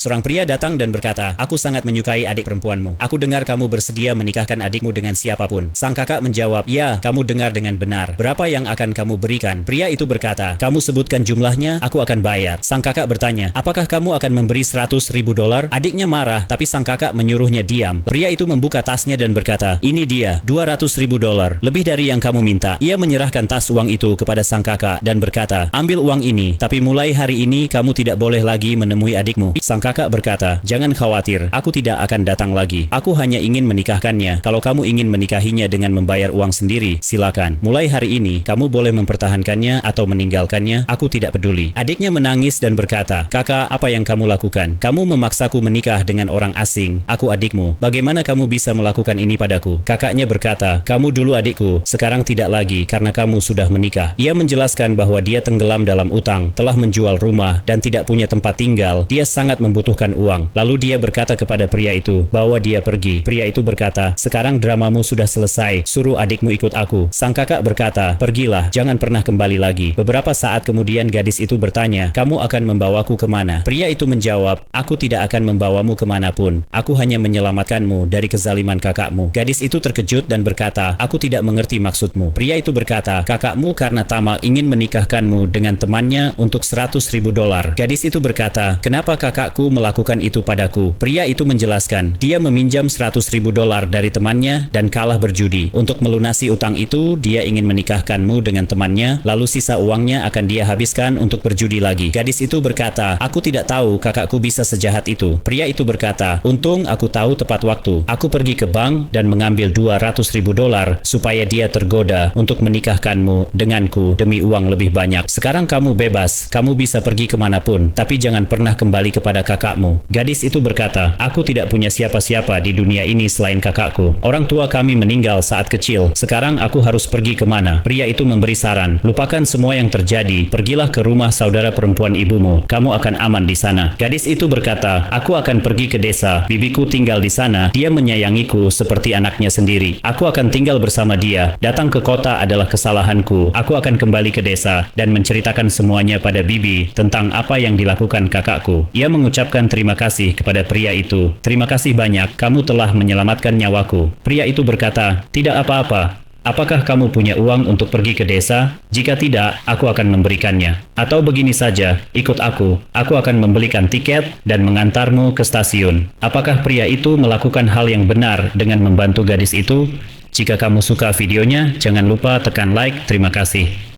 Seorang pria datang dan berkata, "Aku sangat menyukai adik perempuanmu. Aku dengar kamu bersedia menikahkan adikmu dengan siapapun." Sang kakak menjawab, "Ya, kamu dengar dengan benar. Berapa yang akan kamu berikan?" Pria itu berkata, "Kamu sebutkan jumlahnya, aku akan bayar." Sang kakak bertanya, "Apakah kamu akan memberi $100.000?" Adiknya marah, tapi sang kakak menyuruhnya diam. Pria itu membuka tasnya dan berkata, "Ini dia, $200.000, lebih dari yang kamu minta." Ia menyerahkan tas uang itu kepada sang kakak dan berkata, "Ambil uang ini, tapi mulai hari ini kamu tidak boleh lagi menemui adikmu." Sang kakak berkata, "Jangan khawatir, aku tidak akan datang lagi. Aku hanya ingin menikahkannya. Kalau kamu ingin menikahinya dengan membayar uang sendiri, silakan. Mulai hari ini, kamu boleh mempertahankannya atau meninggalkannya, aku tidak peduli." Adiknya menangis dan berkata, "Kakak, apa yang kamu lakukan? Kamu memaksaku menikah dengan orang asing. Aku adikmu. Bagaimana kamu bisa melakukan ini padaku?" Kakaknya berkata, "Kamu dulu adikku, sekarang tidak lagi karena kamu sudah menikah." Ia menjelaskan bahwa dia tenggelam dalam utang, telah menjual rumah, dan tidak punya tempat tinggal. Dia sangat membutuhkan uang. Lalu dia berkata kepada pria itu bahwa dia pergi. Pria itu berkata, "Sekarang dramamu sudah selesai. Suruh adikmu ikut aku." Sang kakak berkata, "Pergilah, jangan pernah kembali lagi." Beberapa saat kemudian gadis itu bertanya, "Kamu akan membawaku kemana?" Pria itu menjawab, "Aku tidak akan membawamu kemanapun. Aku hanya menyelamatkanmu dari kezaliman kakakmu." Gadis itu terkejut dan berkata, "Aku tidak mengerti maksudmu." Pria itu berkata, "Kakakmu karena tamak ingin menikahkanmu dengan temannya untuk $100.000. Gadis itu berkata, "Kenapa kakakku melakukan itu padaku?" Pria itu menjelaskan, dia meminjam $100.000 dari temannya dan kalah berjudi. Untuk melunasi utang itu, dia ingin menikahkanmu dengan temannya, lalu sisa uangnya akan dia habiskan untuk berjudi lagi. Gadis itu berkata, "Aku tidak tahu kakakku bisa sejahat itu." Pria itu berkata, "Untung aku tahu tepat waktu. Aku pergi ke bank dan mengambil $200.000 supaya dia tergoda untuk menikahkanmu denganku demi uang lebih banyak. Sekarang kamu bebas, kamu bisa pergi kemanapun, tapi jangan pernah kembali kepada kakakmu." Gadis itu berkata, "Aku tidak punya siapa-siapa di dunia ini selain kakakku. Orang tua kami meninggal saat kecil. Sekarang aku harus pergi kemana?" Pria itu memberi saran, "Lupakan semua yang terjadi. Pergilah ke rumah saudara perempuan ibumu. Kamu akan aman di sana." Gadis itu berkata, "Aku akan pergi ke desa. Bibiku tinggal di sana. Dia menyayangiku seperti anaknya sendiri. Aku akan tinggal bersama dia. Datang ke kota adalah kesalahanku. Aku akan kembali ke desa dan menceritakan semuanya pada bibi tentang apa yang dilakukan kakakku." Ia mengucapkan terima kasih kepada pria itu. "Terima kasih banyak, kamu telah menyelamatkan nyawaku." Pria itu berkata, "Tidak apa-apa. Apakah kamu punya uang untuk pergi ke desa? Jika tidak, aku akan memberikannya. Atau begini saja, ikut aku. Aku akan membelikan tiket dan mengantarmu ke stasiun." Apakah pria itu melakukan hal yang benar dengan membantu gadis itu? Jika kamu suka videonya, jangan lupa tekan like. Terima kasih.